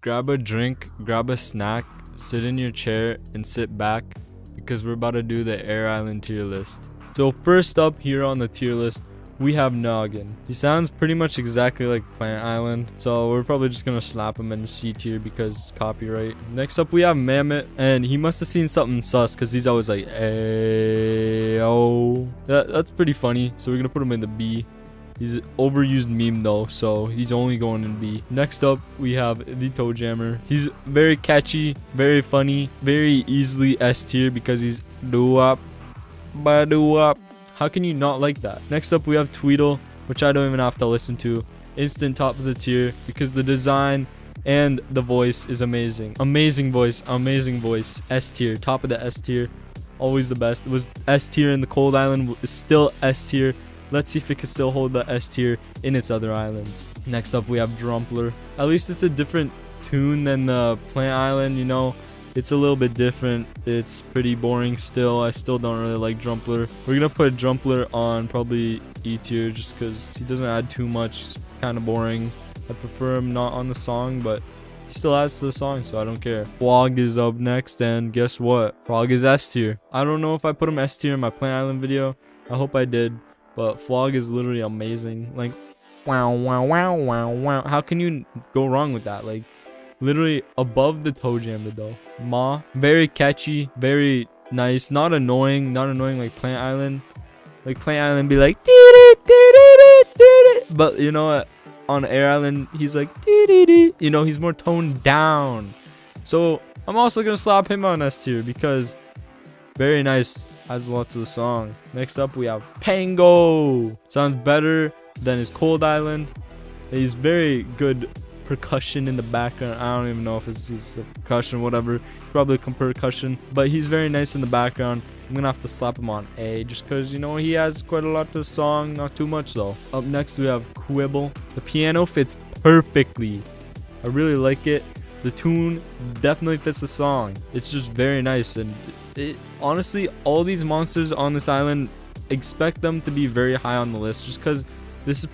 grab a drink, grab a snack, sit in your chair, and sit back because we're about to do the Air Island tier list. So first up here on the tier list, we have Noggin. He sounds pretty much exactly like Plant Island, so we're probably just gonna slap him in C tier because it's copyright. Next up we have Mammoth, and he must have seen something sus because he's always like, ayo. That's pretty funny, so we're gonna put him in the B. He's an overused meme though, so he's only going in B. Next up, we have the ToeJammer. He's very catchy, very funny, very easily S tier because he's doo-wop, ba-doo-wop. How can you not like that? Next up, we have Tweedle, which I don't even have to listen to. Instant top of the tier because the design and the voice is amazing. Amazing voice, amazing voice. S tier, top of the S tier. Always the best. It was S tier in the Cold Island, is still S tier. Let's see if it can still hold the S tier in its other islands. Next up, we have Drumpler. At least it's a different tune than the Plant Island, you know. It's a little bit different. It's pretty boring still. I still don't really like Drumpler. We're gonna put Drumpler on probably E tier just because he doesn't add too much. It's kind of boring. I prefer him not on the song, but he still adds to the song, so I don't care. Frog is up next, and guess what? Frog is S tier. I don't know if I put him S tier in my Plant Island video. I hope I did, but Frog is literally amazing. Like, wow, wow, wow, wow, wow. How can you go wrong with that? Like, literally above the ToeJammer though. Ma, very catchy, very nice, not annoying like Plant Island. Like Plant Island be like, but you know what? On Air Island, he's like, you know, he's more toned down. So I'm also gonna slap him on S tier because very nice, adds lots to the song. Next up, we have Pango. Sounds better than his Cold Island. He's very good percussion in the background. I don't even know if it's a percussion, whatever. Probably percussion, but he's very nice in the background. I'm gonna have to slap him on A just because, you know, he has quite a lot to the song. Not too much though. Up next, we have Quibble. The piano fits perfectly. I really like it. The tune definitely fits the song. It's just very nice, and honestly, all these monsters on this island, expect them to be very high on the list just because this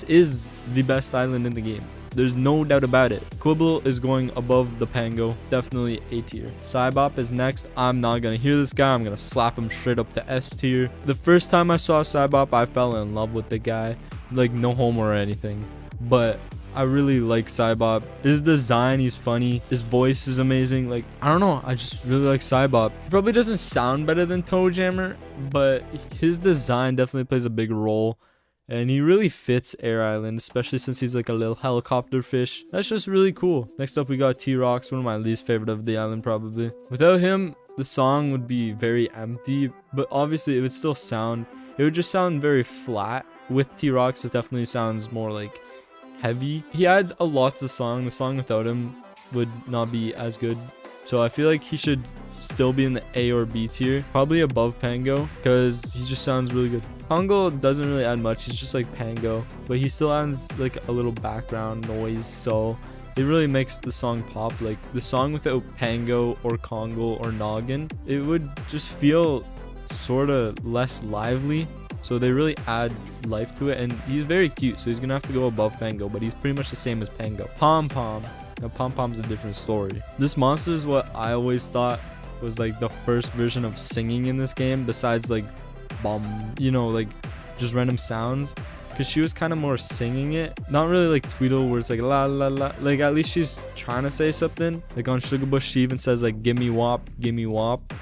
is the best island in the game. There's no doubt about it. Quibble is going above the Pango. Definitely A tier. Cybop is next. I'm not gonna hear this guy. I'm gonna slap him straight up to S tier. The first time I saw Cybop, I fell in love with the guy. Like, no homo or anything, but I really like Cybop. His design, he's funny. His voice is amazing. Like, I don't know, I just really like Cybop. He probably doesn't sound better than ToeJammer, but his design definitely plays a big role. And he really fits Air Island, especially since he's like a little helicopter fish. That's just really cool. Next up, we got T-Rox, one of my least favorite of the island probably. Without him, the song would be very empty, but obviously it would still sound, it would just sound very flat. With T-Rox, it definitely sounds more like heavy. He adds a lot to the song. The song without him would not be as good. So I feel like he should still be in the A or B tier, probably above Pango, because he just sounds really good. Congo doesn't really add much. He's just like Pango, but he still adds like a little background noise, so it really makes the song pop. Like, the song without Pango or Congo or Noggin, it would just feel sort of less lively. So they really add life to it, and he's very cute, so he's gonna have to go above Pango, but he's pretty much the same as Pango. Pom Pom. Now Pom Pom's a different story. This monster is what I always thought was like the first version of singing in this game, besides like bomb, you know, like just random sounds, because she was kind of more singing it, not really like Tweedle where it's like la la la. Like, at least she's trying to say something. Like on Sugar Bush, she even says like gimme wop,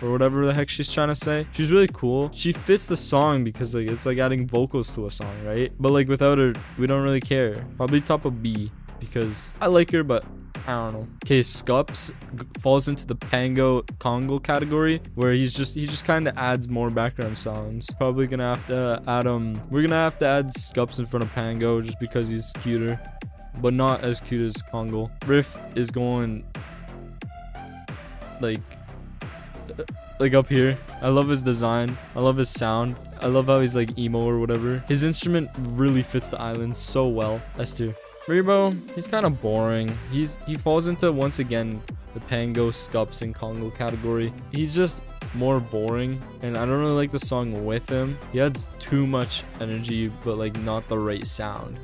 or whatever the heck she's trying to say. She's really cool. She fits the song because like it's like adding vocals to a song, right? But like without her, we don't really care. Probably top of B because I like her, but I don't know. Okay, Scups falls into the Pango Congo category, where he just kind of adds more background sounds. Probably gonna have to add we're gonna have to add Scups in front of Pango just because he's cuter, but not as cute as Congo. Riff is going like up here. I love his design. I love his sound. I love how he's like emo or whatever. His instrument really fits the island so well. S tier. Rebo, he's kind of boring. He falls into, once again, the Pango, Scups, and Congo category. He's just more boring, and I don't really like the song with him. He adds too much energy, but like not the right sound.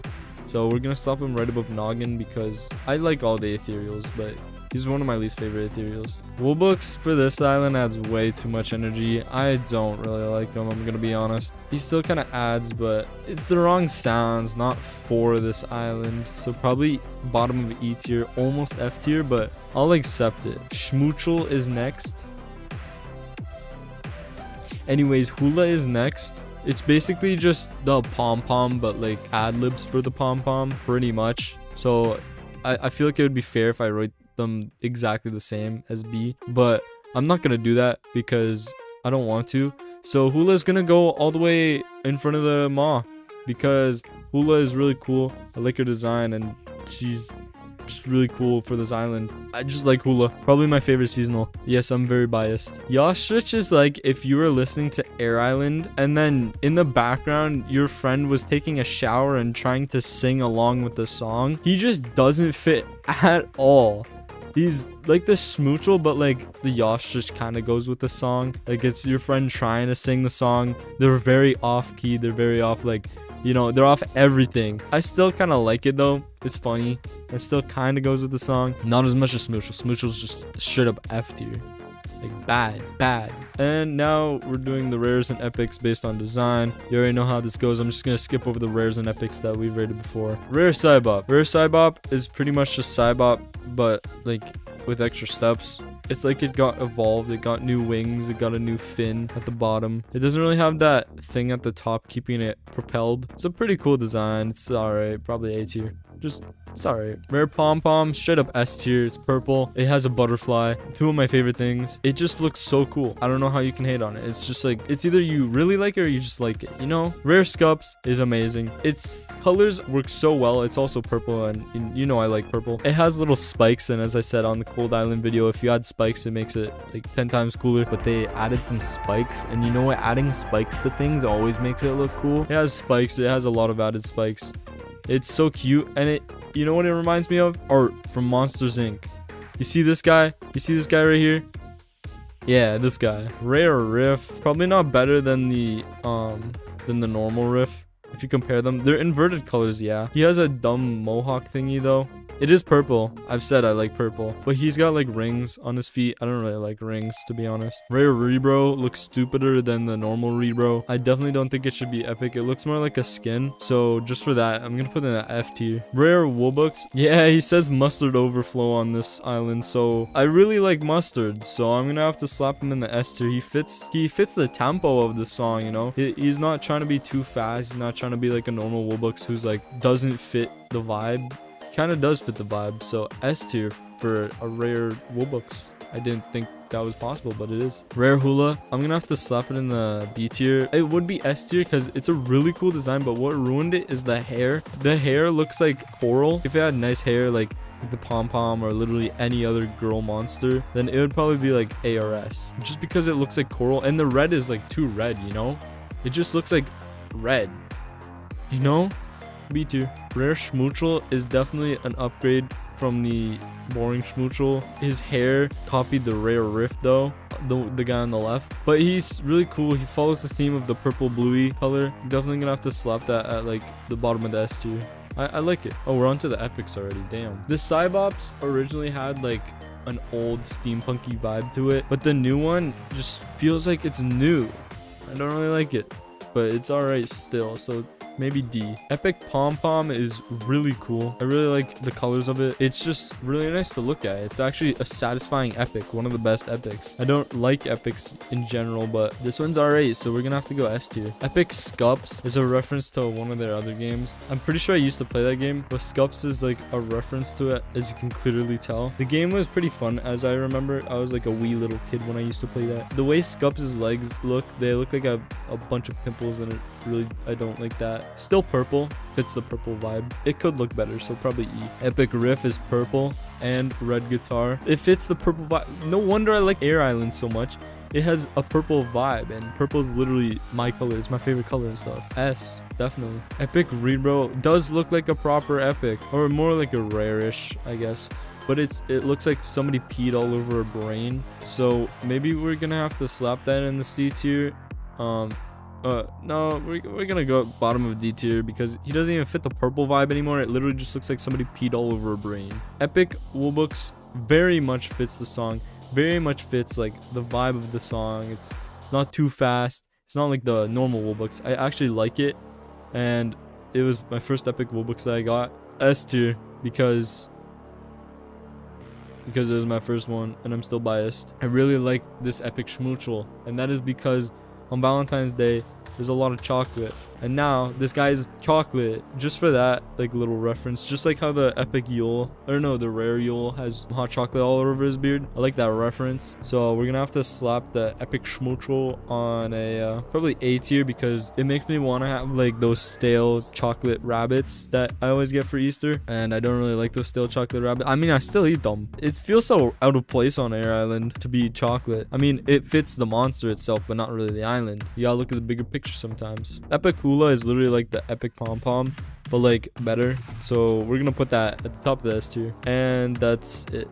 So we're gonna slap him right above Noggin because I like all the ethereals, but he's one of my least favorite ethereals. Woolbooks for this island adds way too much energy. I don't really like him, I'm gonna be honest. He still kind of adds, but it's the wrong sounds, not for this island. So probably bottom of E tier, almost F tier, but I'll accept it. Schmoochel is next. Anyways, Hula is next. It's basically just the pom-pom, but like ad-libs for the pom-pom, pretty much. So I feel like it would be fair if I wrote them exactly the same as B, but I'm not gonna do that because I don't want to. So Hula's gonna go all the way in front of the Maw because Hula is really cool. I like her design and she's just really cool for this island. I just like Hula. Probably my favorite seasonal. Yes, I'm very biased. Yostrich is like if you were listening to Air Island and then in the background your friend was taking a shower and trying to sing along with the song. He just doesn't fit at all. He's like the Schmoochel, but like the Yostrich kind of goes with the song. Like it's your friend trying to sing the song. They're very off key. They're very off, like, you know, they're off everything. I still kind of like it though. It's funny. It still kind of goes with the song. Not as much as Schmoochel. Schmoochel's just straight up F tier. Like bad. And now we're doing the rares and epics based on design. You already know how this goes. I'm just gonna skip over the rares and epics that we've rated before. Rare Cybop. Rare Cybop is pretty much just Cybop, but like with extra steps. It's like it got evolved. It got new wings. It got a new fin at the bottom. It doesn't really have that thing at the top keeping it propelled. It's a pretty cool design. It's alright. Probably A tier. It's alright. Rare Pom-Pom, straight up S tier. It's purple. It has a butterfly. Two of my favorite things. It just looks so cool. I don't know how you can hate on it. It's just like, it's either you really like it or you just like it, you know? Rare Scups is amazing. Its colors work so well. It's also purple, and you know I like purple. It has little spikes, and as I said on the Cold Island video, if you add spikes, it makes it like 10 times cooler. But they added some spikes, and you know what? Adding spikes to things always makes it look cool. It has spikes. It has a lot of added spikes. It's so cute, and it, you know what it reminds me of? Art from Monsters Inc. You see this guy? You see this guy right here? Yeah, this guy. Rare Riff, probably not better than the normal Riff. If you compare them, they're inverted colors. Yeah, he has a dumb mohawk thingy though. It is purple. I've said I like purple, but he's got like rings on his feet. I don't really like rings, to be honest. Rare Rebro looks stupider than the normal Rebro. I definitely don't think it should be epic. It looks more like a skin. So just for that, I'm gonna put it in an F tier. Rare Woolbooks. Yeah, he says mustard overflow on this island. So I really like mustard. So I'm gonna have to slap him in the S tier. He fits the tempo of the song, you know? He's not trying to be too fast. He's not trying to be like a normal Woolbooks who's like doesn't fit the vibe. Kind of does fit the vibe, so S tier for a rare Woolbooks. I didn't think that was possible, but it is. Rare Hula, I'm gonna have to slap it in the B tier. It would be S tier because it's a really cool design, but what ruined it is the hair. The hair looks like coral. If it had nice hair like the pom-pom or literally any other girl monster, then it would probably be like ARS, just because it looks like coral, and the red is like too red, you know? It just looks like red, you know? B tier. Rare Schmoochel is definitely an upgrade from the boring Schmoochel. His hair copied the Rare Riff though, the guy on the left, but he's really cool. He follows the theme of the purple bluey color. I'm definitely gonna have to slap that at like the bottom of the S tier. I like it. Oh, we're on to the epics already. Damn. The Cybops originally had like an old steampunky vibe to it, but the new one just feels like it's new. I don't really like it, but it's alright still. So maybe D. Epic Pom-Pom is really cool. I really like the colors of it. It's just really nice to look at. It's actually a satisfying epic, one of the best epics. I don't like epics in general, but this one's alright, so we're gonna have to go S tier. Epic Scups is a reference to one of their other games. I'm pretty sure I used to play that game, but Scups is like a reference to it, as you can clearly tell. The game was pretty fun, as I remember. I was like a wee little kid when I used to play that. The way Scups' legs look, they look like a bunch of pimples, and it really, I don't like that. Still purple, fits the purple vibe. It could look better, so probably E. Epic Riff is purple and red guitar. It fits the purple vibe. No wonder I like Air Island so much. It has a purple vibe, and purple is literally my color. It's my favorite color and stuff. S, definitely. Epic Rebro does look like a proper epic, or more like a rare-ish, I guess. But it looks like somebody peed all over a brain. So maybe we're gonna have to slap that in the C tier. No, we're gonna go bottom of D tier because he doesn't even fit the purple vibe anymore. It literally just looks like somebody peed all over a brain. Epic Woolbooks very much fits the song, very much fits like the vibe of the song. It's not too fast. It's not like the normal Woolbooks. I actually like it, and it was my first Epic Woolbooks that I got. S tier because it was my first one, and I'm still biased. I really like this Epic Schmoochel, and that is because on Valentine's Day, there's a lot of chocolate. And now, this guy's chocolate. Just for that, like, little reference. Just like how the Epic Yule, or no, the Rare Yule has hot chocolate all over his beard. I like that reference. So, we're gonna have to slap the Epic Schmoochel on a, probably A tier, because it makes me want to have, like, those stale chocolate rabbits that I always get for Easter. And I don't really like those stale chocolate rabbits. I mean, I still eat them. It feels so out of place on Air Island to be chocolate. I mean, it fits the monster itself, but not really the island. You gotta look at the bigger picture sometimes. Epic Hula is literally like the Epic Pom Pom, but like better. So we're gonna put that at the top of the S tier, and that's it.